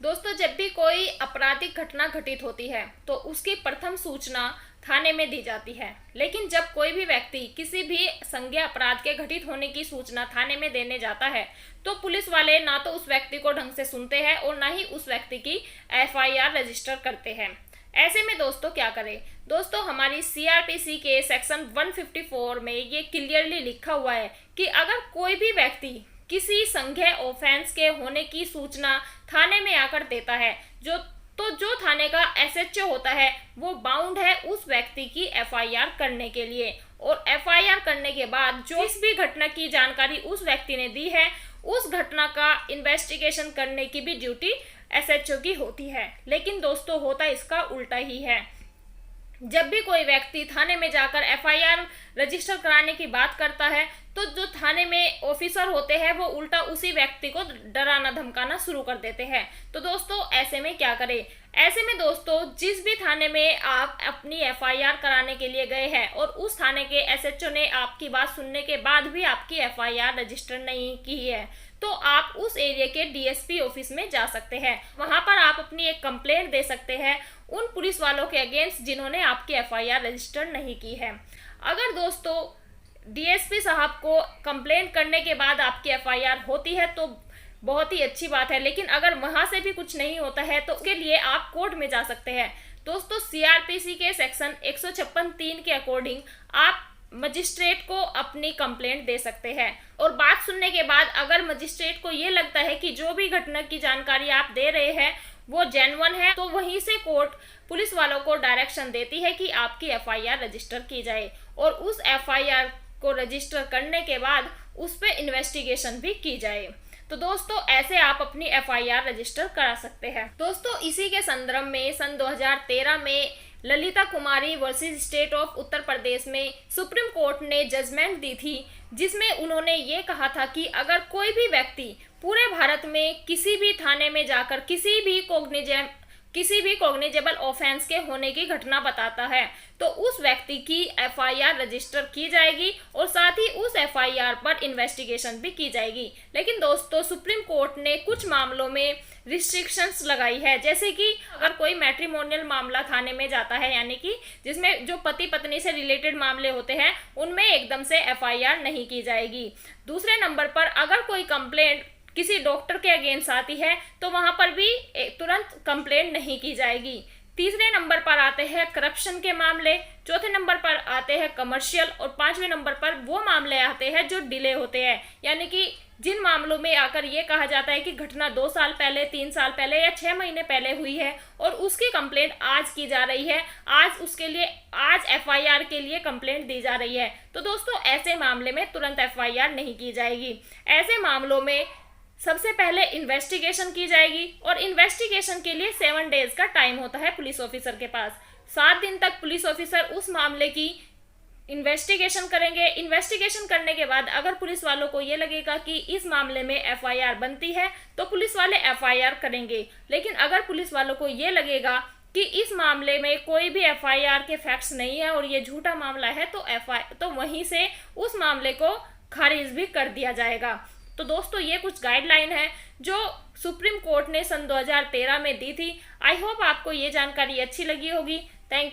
दोस्तों जब भी कोई आपराधिक घटना घटित होती है तो उसकी प्रथम सूचना थाने में दी जाती है। लेकिन जब कोई भी व्यक्ति किसी भी संज्ञेय अपराध के घटित होने की सूचना थाने में देने जाता है तो पुलिस वाले ना तो उस व्यक्ति को ढंग से सुनते हैं और ना ही उस व्यक्ति की एफआईआर रजिस्टर करते हैं। ऐसे में दोस्तों क्या करें? दोस्तों हमारी सीआरपीसी के सेक्शन 154 में ये क्लियरली लिखा हुआ है कि अगर कोई भी व्यक्ति किसी संज्ञेय ऑफेंस के होने की सूचना थाने में आकर देता है जो थाने का एसएचओ होता है वो बाउंड है उस व्यक्ति की एफआईआर करने के लिए। और एफआईआर करने के बाद जो इस भी घटना की जानकारी उस व्यक्ति ने दी है उस घटना का इन्वेस्टिगेशन करने की भी ड्यूटी एसएचओ की होती है। लेकिन दोस्तों होता इसका उल्टा ही है। जब भी कोई व्यक्ति थाने में जाकर एफआईआर रजिस्टर कराने की बात करता है तो जो थाने में ऑफिसर होते हैं वो उल्टा उसी व्यक्ति को डराना धमकाना शुरू कर देते हैं। तो दोस्तों ऐसे में क्या करें? ऐसे में दोस्तों जिस भी थाने में आप अपनी एफआईआर कराने के लिए गए हैं और उस थाने के एसएचओ ने आपकी बात सुनने के बाद भी आपकी एफआईआर रजिस्टर नहीं की है तो आप उस एरिया के डीएसपी ऑफिस में जा सकते हैं। वहां पर आप अपनी एक कंप्लेंट दे सकते हैं उन पुलिस वालों के अगेंस्ट जिन्होंने आपकी एफआईआर रजिस्टर नहीं की है। अगर दोस्तों डीएसपी साहब को कंप्लेंट करने के बाद आपकी एफआईआर होती है तो बहुत ही अच्छी बात है, लेकिन अगर वहां से भी कुछ नहीं होता है तो उसके लिए आप कोर्ट में जा सकते हैं। दोस्तों सीआरपीसी के सेक्शन 156(3) के अकॉर्डिंग आप मजिस्ट्रेट को अपनी कंप्लेंट दे सकते हैं और बात सुनने के बाद अगर मजिस्ट्रेट को ये लगता है कि जो भी घटना की जानकारी आप दे रहे हैं वो जेन्युइन है तो वहीं से कोर्ट पुलिस वालों को डायरेक्शन देती है कि आपकी एफआईआर रजिस्टर की जाए और उस एफआईआर को रजिस्टर करने के बाद उस पर इन्वेस्टिगेशन भी की जाए। तो दोस्तों ऐसे आप अपनी एफआईआर रजिस्टर करा सकते हैं। दोस्तों इसी के संदर्भ में सन 2013 में ललिता कुमारी versus state of Uttar Pradesh में सुप्रीम कोर्ट ने जजमेंट दी थी जिसमें उन्होंने ये कहा था कि अगर कोई भी व्यक्ति पूरे भारत में किसी भी थाने में जाकर किसी भी कॉग्निजेबल ऑफेंस के होने की घटना बताता है तो उस व्यक्ति की एफआईआर रजिस्टर की जाएगी और साथ ही उस एफआईआर पर इन्वेस्टिगेशन भी की जाएगी। लेकिन दोस्तों सुप्रीम कोर्ट ने कुछ मामलों में रिस्ट्रिक्शंस लगाई है, जैसे कि अगर कोई मैट्रिमोनियल मामला थाने में जाता है यानी कि जिसमें जो पति पत्नी से रिलेटेड मामले होते हैं उनमें एकदम से एफआईआर नहीं की जाएगी। दूसरे नंबर पर अगर कोई कंप्लेंट किसी डॉक्टर के अगेंस्ट आती है तो वहां पर भी तुरंत कंप्लेंट नहीं की जाएगी। तीसरे नंबर पर आते हैं करप्शन के मामले, चौथे नंबर पर आते हैं कमर्शियल और पांचवें नंबर पर वो मामले आते हैं जो डिले होते हैं, यानी कि जिन मामलों में आकर ये कहा जाता है कि घटना 2 साल पहले, 3 साल पहले या 6 महीने पहले हुई है और उसकी कंप्लेंट आज की जा रही है, आज एफआईआर के लिए कंप्लेंट दी जा रही है। तो दोस्तों ऐसे मामले में तुरंत एफआईआर नहीं की जाएगी। ऐसे मामलों में सबसे पहले इन्वेस्टिगेशन की जाएगी और इन्वेस्टिगेशन के लिए 7 डेज का टाइम होता है पुलिस ऑफिसर के पास। 7 दिन तक पुलिस ऑफिसर उस मामले की इन्वेस्टिगेशन करेंगे। इन्वेस्टिगेशन करने के बाद अगर पुलिस वालों को ये लगेगा कि इस मामले में एफआईआर बनती है तो पुलिस वाले एफआईआर करेंगे। लेकिन अगर पुलिस वालों को ये लगेगा कि इस मामले में कोई भी एफआईआर के फैक्ट्स नहीं है और ये झूठा मामला है तो वहीं से उस मामले को खारिज भी कर दिया जाएगा। तो दोस्तों ये कुछ गाइडलाइन है जो सुप्रीम कोर्ट ने सन 2013 में दी थी। आई होप आपको ये जानकारी अच्छी लगी होगी। Thank you.